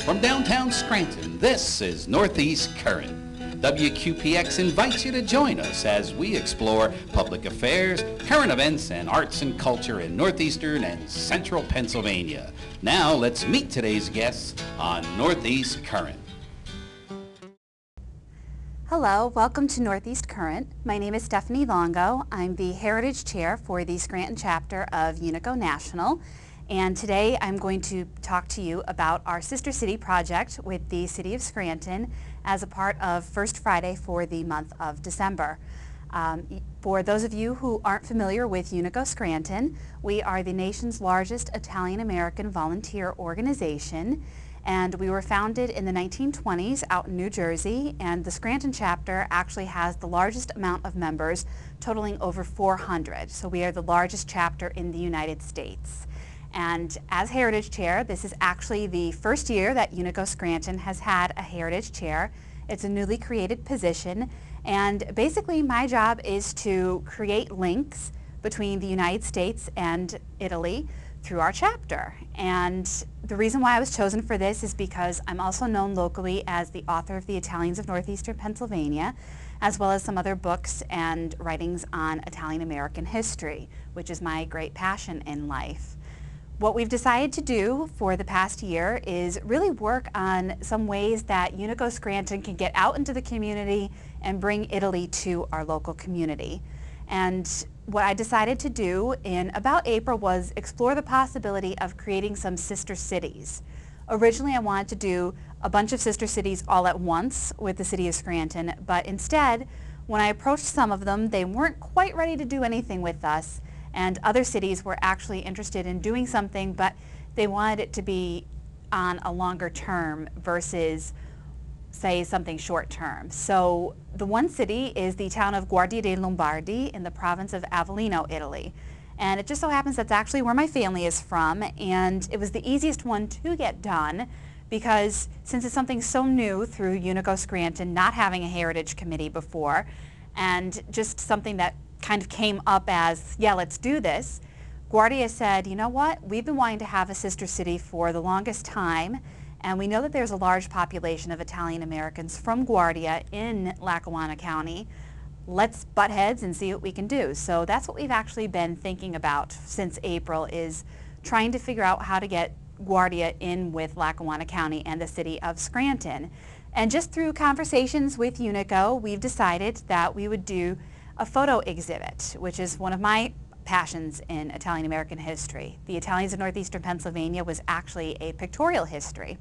From downtown Scranton, this is Northeast Current. WQPX invites you to join us as we explore public affairs, current events, and arts and culture in northeastern and central Pennsylvania. Now let's meet today's guests on Northeast Current. Hello, welcome to Northeast Current. My name is Stephanie Longo. I'm the Heritage Chair for the Scranton Chapter of UNICO National. And today I'm going to talk to you about our Sister City project with the City of Scranton as a part of First Friday for the month of December. For those of you who aren't familiar with UNICO Scranton, we are the nation's largest Italian-American volunteer organization, and we were founded in the 1920s out in New Jersey, and the Scranton chapter actually has the largest amount of members, totaling over 400. So we are the largest chapter in the United States. And as Heritage Chair, this is actually the first year that UNICO Scranton has had a Heritage Chair. It's a newly created position, and basically my job is to create links between the United States and Italy through our chapter. And the reason why I was chosen for this is because I'm also known locally as the author of The Italians of Northeastern Pennsylvania, as well as some other books and writings on Italian American history, which is my great passion in life. What we've decided to do for the past year is really work on some ways that UNICO Scranton can get out into the community and bring Italy to our local community. And what I decided to do in about April was explore the possibility of creating some sister cities. Originally I wanted to do a bunch of sister cities all at once with the City of Scranton, but instead when I approached some of them, they weren't quite ready to do anything with us. And other cities were actually interested in doing something, but they wanted it to be on a longer term versus, say, something short term. So the one city is the town of Guardia dei Lombardi in the province of Avellino, Italy. And it just so happens that's actually where my family is from, and it was the easiest one to get done because since it's something so new through UNICO Scranton, not having a heritage committee before, and just something that kind of came up as, yeah, let's do this, Guardia said, you know what, we've been wanting to have a sister city for the longest time, and we know that there's a large population of Italian Americans from Guardia in Lackawanna County. Let's butt heads and see what we can do. So that's what we've actually been thinking about since April, is trying to figure out how to get Guardia in with Lackawanna County and the City of Scranton. And just through conversations with UNICO, we've decided that we would do a photo exhibit, which is one of my passions in Italian American history. The Italians of Northeastern Pennsylvania was actually a pictorial history.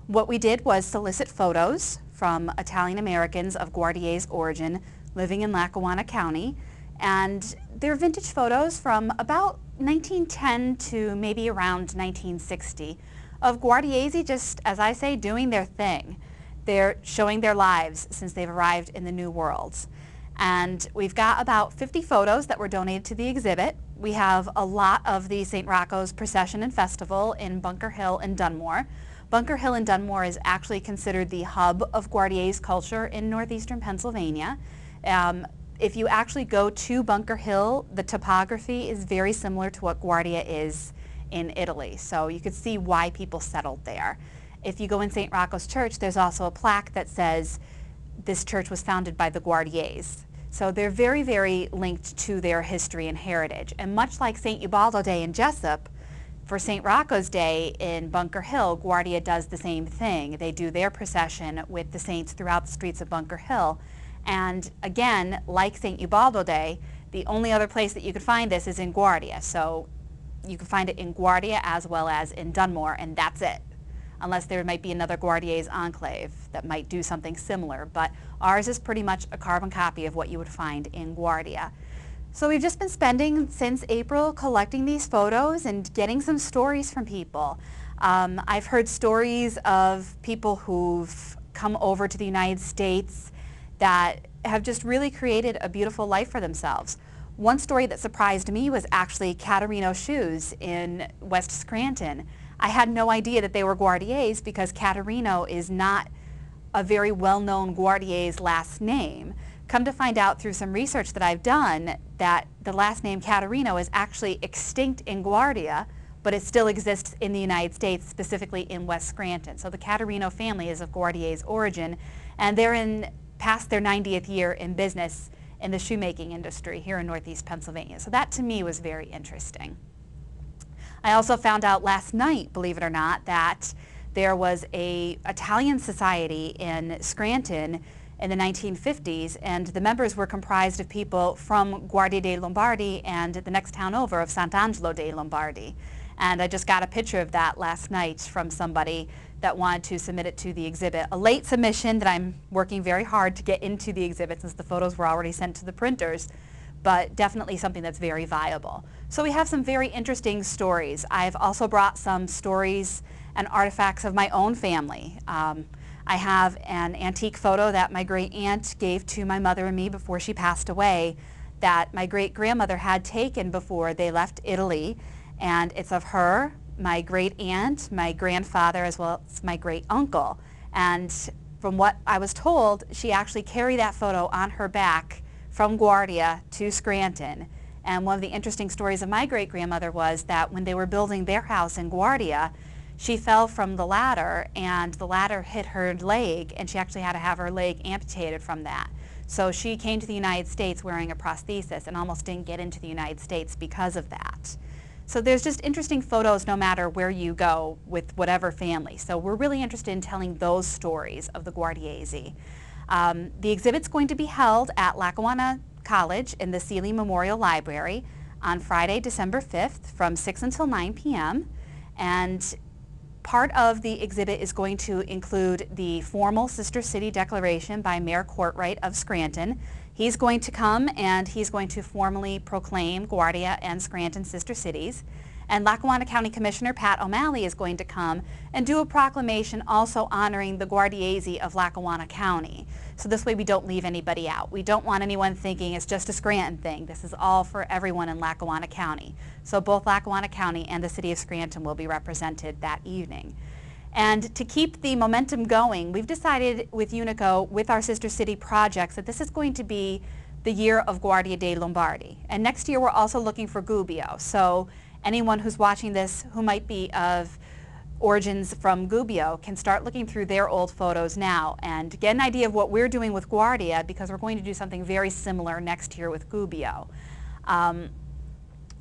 What we did was solicit photos from Italian Americans of Guardiese origin living in Lackawanna County, and they're vintage photos from about 1910 to maybe around 1960 of Guardiesi, just as I say, doing their thing. They're showing their lives since they've arrived in the New World. And we've got about 50 photos that were donated to the exhibit. We have a lot of the St. Rocco's Procession and Festival in Bunker Hill and Dunmore. Bunker Hill and Dunmore is actually considered the hub of Guardiese culture in northeastern Pennsylvania. If you actually go to Bunker Hill, the topography is very similar to what Guardia is in Italy, so you could see why people settled there. If you go in St. Rocco's Church, there's also a plaque that says this church was founded by the Guardiesi. So they're very, very linked to their history and heritage. And much like St. Ubaldo Day in Jessup, for St. Rocco's Day in Bunker Hill, Guardia does the same thing. They do their procession with the saints throughout the streets of Bunker Hill. And again, like St. Ubaldo Day, the only other place that you could find this is in Guardia. So you can find it in Guardia as well as in Dunmore, and that's it. Unless there might be another Guardiese enclave that might do something similar. But ours is pretty much a carbon copy of what you would find in Guardia. So we've just been spending since April collecting these photos and getting some stories from people. I've heard stories of people who've come over to the United States that have just really created a beautiful life for themselves. One story that surprised me was actually Caterino Shoes in West Scranton. I had no idea that they were Guardiese because Caterino is not a very well-known Guardiese last name. Come to find out through some research that I've done that the last name Caterino is actually extinct in Guardia, but it still exists in the United States, specifically in West Scranton. So the Caterino family is of Guardiese origin, and they're past their 90th year in business in the shoemaking industry here in Northeast Pennsylvania. So that to me was very interesting. I also found out last night, believe it or not, that there was an Italian society in Scranton in the 1950s, and the members were comprised of people from Guardia dei Lombardi and the next town over of Sant'Angelo dei Lombardi. And I just got a picture of that last night from somebody that wanted to submit it to the exhibit. A late submission that I'm working very hard to get into the exhibit since the photos were already sent to the printers, but definitely something that's very viable. So we have some very interesting stories. I've also brought some stories and artifacts of my own family. I have an antique photo that my great aunt gave to my mother and me before she passed away that my great grandmother had taken before they left Italy, and it's of her, my great aunt, my grandfather, as well as my great uncle. And from what I was told, she actually carried that photo on her back from Guardia to Scranton. And one of the interesting stories of my great grandmother was that when they were building their house in Guardia, she fell from the ladder and the ladder hit her leg, and she actually had to have her leg amputated from that. So she came to the United States wearing a prosthesis and almost didn't get into the United States because of that. So there's just interesting photos no matter where you go with whatever family. So we're really interested in telling those stories of the Guardiesi. The exhibit's going to be held at Lackawanna College in the Seeley Memorial Library on Friday, December 5th from 6 until 9 p.m. And part of the exhibit is going to include the formal Sister City Declaration by Mayor Courtright of Scranton. He's going to come and he's going to formally proclaim Guardia and Scranton sister cities. And Lackawanna County Commissioner Pat O'Malley is going to come and do a proclamation also honoring the Guardiesi of Lackawanna County. So this way we don't leave anybody out. We don't want anyone thinking it's just a Scranton thing. This is all for everyone in Lackawanna County. So both Lackawanna County and the city of Scranton will be represented that evening. And to keep the momentum going, we've decided with UNICO, with our sister city projects, that this is going to be the year of Guardia dei Lombardi. And next year we're also looking for Gubbio. So anyone who's watching this who might be of origins from Gubbio can start looking through their old photos now and get an idea of what we're doing with Guardia, because we're going to do something very similar next year with Gubbio.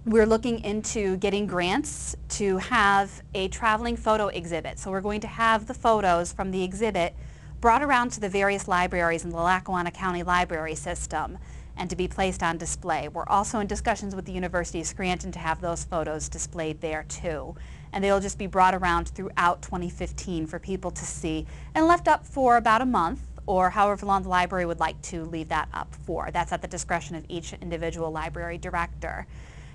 We're looking into getting grants to have a traveling photo exhibit. So we're going to have the photos from the exhibit brought around to the various libraries in the Lackawanna County library system and to be placed on display. We're also in discussions with the University of Scranton to have those photos displayed there too. And they'll just be brought around throughout 2015 for people to see and left up for about a month, or however long the library would like to leave that up for. That's at the discretion of each individual library director.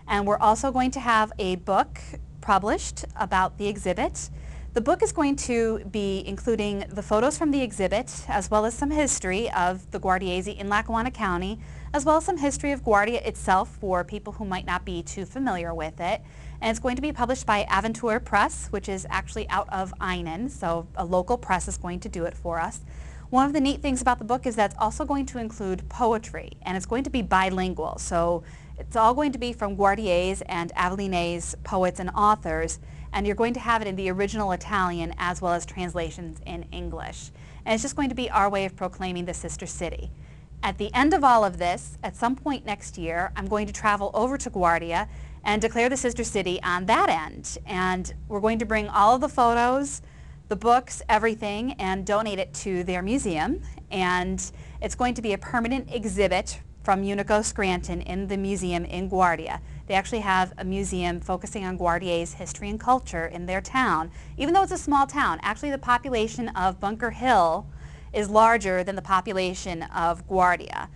And we're also going to have a book published about the exhibit. The book is going to be including the photos from the exhibit, as well as some history of the Guardiesi in Lackawanna County, as well as some history of Guardia itself for people who might not be too familiar with it. And it's going to be published by Aventura Press, which is actually out of Einan, so a local press is going to do it for us. One of the neat things about the book is that it's also going to include poetry, and it's going to be bilingual. So it's all going to be from Guardiese and Avellinese poets and authors, and you're going to have it in the original Italian as well as translations in English. And it's just going to be our way of proclaiming the sister city. At the end of all of this, at some point next year, I'm going to travel over to Guardia and declare the sister city on that end. And we're going to bring all of the photos, the books, everything, and donate it to their museum. And it's going to be a permanent exhibit from UNICO Scranton in the museum in Guardia. They actually have a museum focusing on Guardiese history and culture in their town. Even though it's a small town, actually the population of Bunker Hill is larger than the population of Guardia.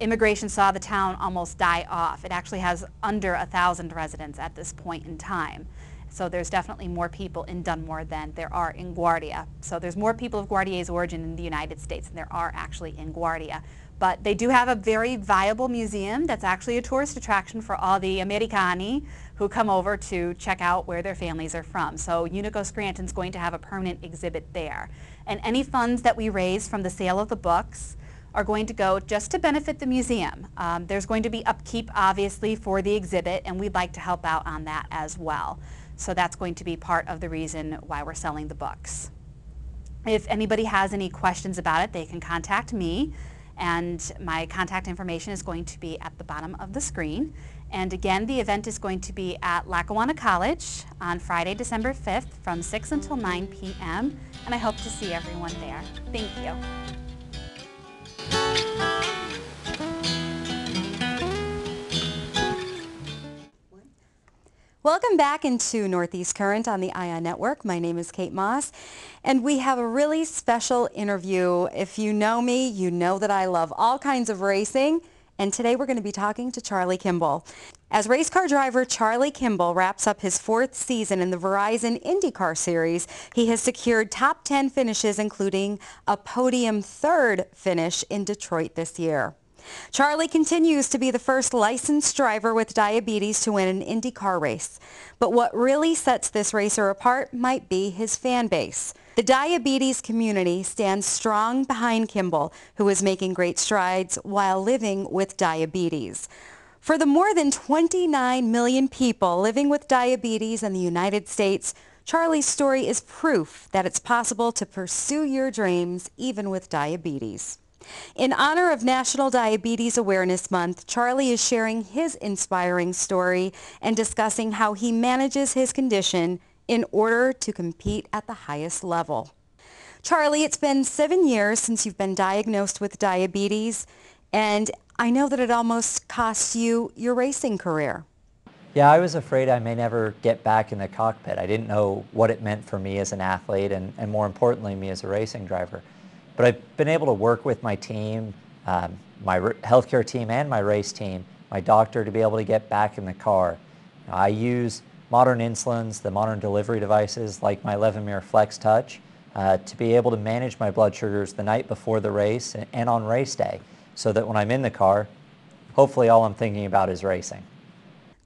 Immigration saw the town almost die off. It actually has under 1,000 residents at this point in time. So there's definitely more people in Dunmore than there are in Guardia. So there's more people of Guardiese origin in the United States than there are actually in Guardia. But they do have a very viable museum that's actually a tourist attraction for all the Americani who come over to check out where their families are from. So UNICO Scranton's going to have a permanent exhibit there. And any funds that we raise from the sale of the books are going to go just to benefit the museum. There's going to be upkeep, obviously, for the exhibit, and we'd like to help out on that as well. So that's going to be part of the reason why we're selling the books. If anybody has any questions about it, they can contact me, and my contact information is going to be at the bottom of the screen. And again, the event is going to be at Lackawanna College on Friday, December 5th from 6 until 9 p.m. And I hope to see everyone there. Thank you. Welcome back into Northeast Current on the ION Network. My name is Kate Moss, and we have a really special interview. If you know me, you know that I love all kinds of racing, and today we're going to be talking to Charlie Kimball. As race car driver Charlie Kimball wraps up his 4th season in the Verizon IndyCar Series, he has secured top 10 finishes, including a podium 3rd finish in Detroit this year. Charlie continues to be the first licensed driver with diabetes to win an IndyCar race. But what really sets this racer apart might be his fan base. The diabetes community stands strong behind Kimball, who is making great strides while living with diabetes. For the more than 29 million people living with diabetes in the United States, Charlie's story is proof that it's possible to pursue your dreams even with diabetes. In honor of National Diabetes Awareness Month, Charlie is sharing his inspiring story and discussing how he manages his condition in order to compete at the highest level. Charlie, it's been 7 years since you've been diagnosed with diabetes, and I know that it almost cost you your racing career. Yeah, I was afraid I may never get back in the cockpit. I didn't know what it meant for me as an athlete and more importantly, me as a racing driver. But I've been able to work with my team, my healthcare team and my race team, my doctor, to be able to get back in the car. I use modern insulins, the modern delivery devices like my Levemir Flex Touch to be able to manage my blood sugars the night before the race and on race day, so that when I'm in the car, hopefully all I'm thinking about is racing.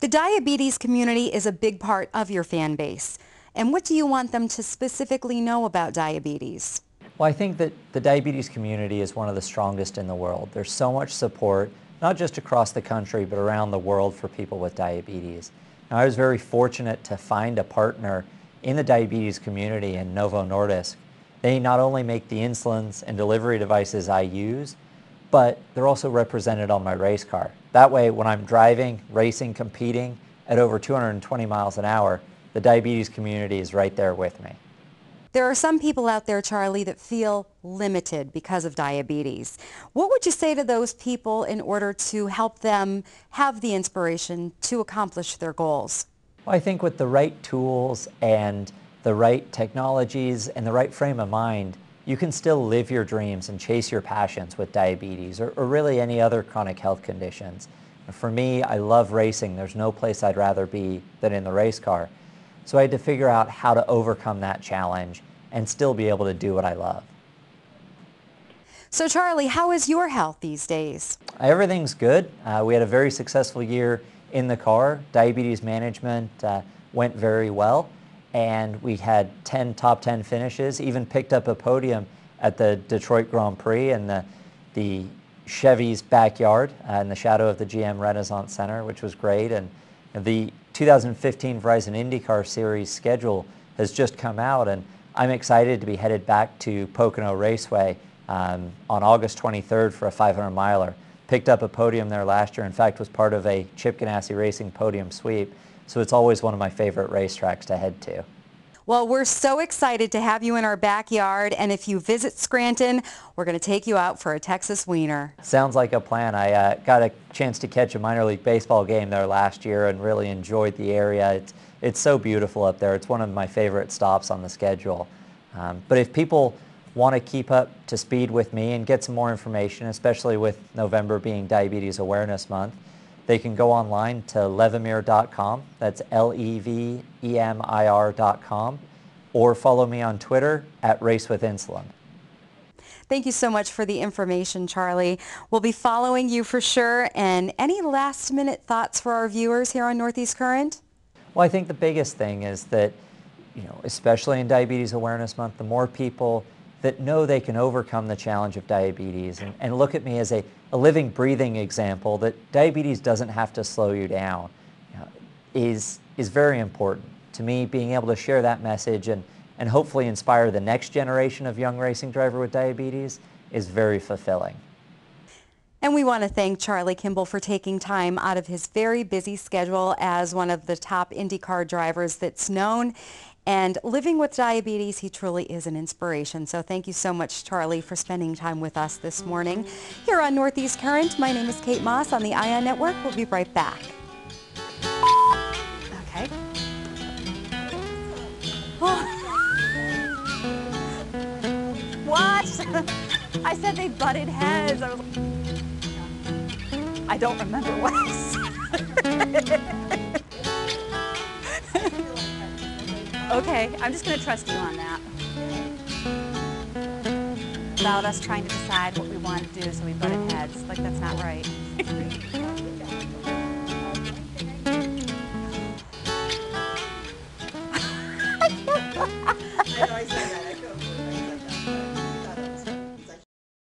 The diabetes community is a big part of your fan base. And what do you want them to specifically know about diabetes? Well, I think that the diabetes community is one of the strongest in the world. There's so much support, not just across the country, but around the world for people with diabetes. Now, I was very fortunate to find a partner in the diabetes community in Novo Nordisk. They not only make the insulins and delivery devices I use, but they're also represented on my race car. That way, when I'm driving, racing, competing at over 220 miles an hour, the diabetes community is right there with me. There are some people out there, Charlie, that feel limited because of diabetes. What would you say to those people in order to help them have the inspiration to accomplish their goals? Well, I think with the right tools and the right technologies and the right frame of mind, you can still live your dreams and chase your passions with diabetes or really any other chronic health conditions. For me, I love racing. There's no place I'd rather be than in the race car. So I had to figure out how to overcome that challenge and still be able to do what I love. So Charlie, how is your health these days? Everything's good. We had a very successful year in the car. Diabetes management went very well, and we had 10 top 10 finishes, even picked up a podium at the Detroit Grand Prix in the Chevy's backyard in the shadow of the GM Renaissance Center, which was great. And the 2015 Verizon IndyCar Series schedule has just come out, and I'm excited to be headed back to Pocono Raceway on August 23rd for a 500-miler. Picked up a podium there last year. In fact, was part of a Chip Ganassi Racing podium sweep. So it's always one of my favorite racetracks to head to. Well, we're so excited to have you in our backyard, and if you visit Scranton, we're going to take you out for a Texas wiener. Sounds like a plan. I got a chance to catch a minor league baseball game there last year and really enjoyed the area. It's so beautiful up there. It's one of my favorite stops on the schedule. But if people want to keep up to speed with me and get some more information, especially with November being Diabetes Awareness Month, they can go online to levemir.com, that's Levemir.com, or follow me on Twitter at RaceWithInsulin. Thank you so much for the information, Charlie. We'll be following you for sure. And any last-minute thoughts for our viewers here on Northeast Current? Well, I think the biggest thing is that, especially in Diabetes Awareness Month, the more people that know they can overcome the challenge of diabetes and look at me as a living, breathing example that diabetes doesn't have to slow you down, is very important. To me, being able to share that message and hopefully inspire the next generation of young racing driver with diabetes is very fulfilling. And we want to thank Charlie Kimball for taking time out of his very busy schedule as one of the top IndyCar drivers that's known. And living with diabetes, he truly is an inspiration. So thank you so much, Charlie, for spending time with us this morning. Here on Northeast Current, my name is Kate Moss on the ION Network. We'll be right back. Okay. What? I said they butted heads. I don't remember what I said. Okay, I'm just going to trust you on that. Without us trying to decide what we want to do, so we butted heads. Like, that's not right.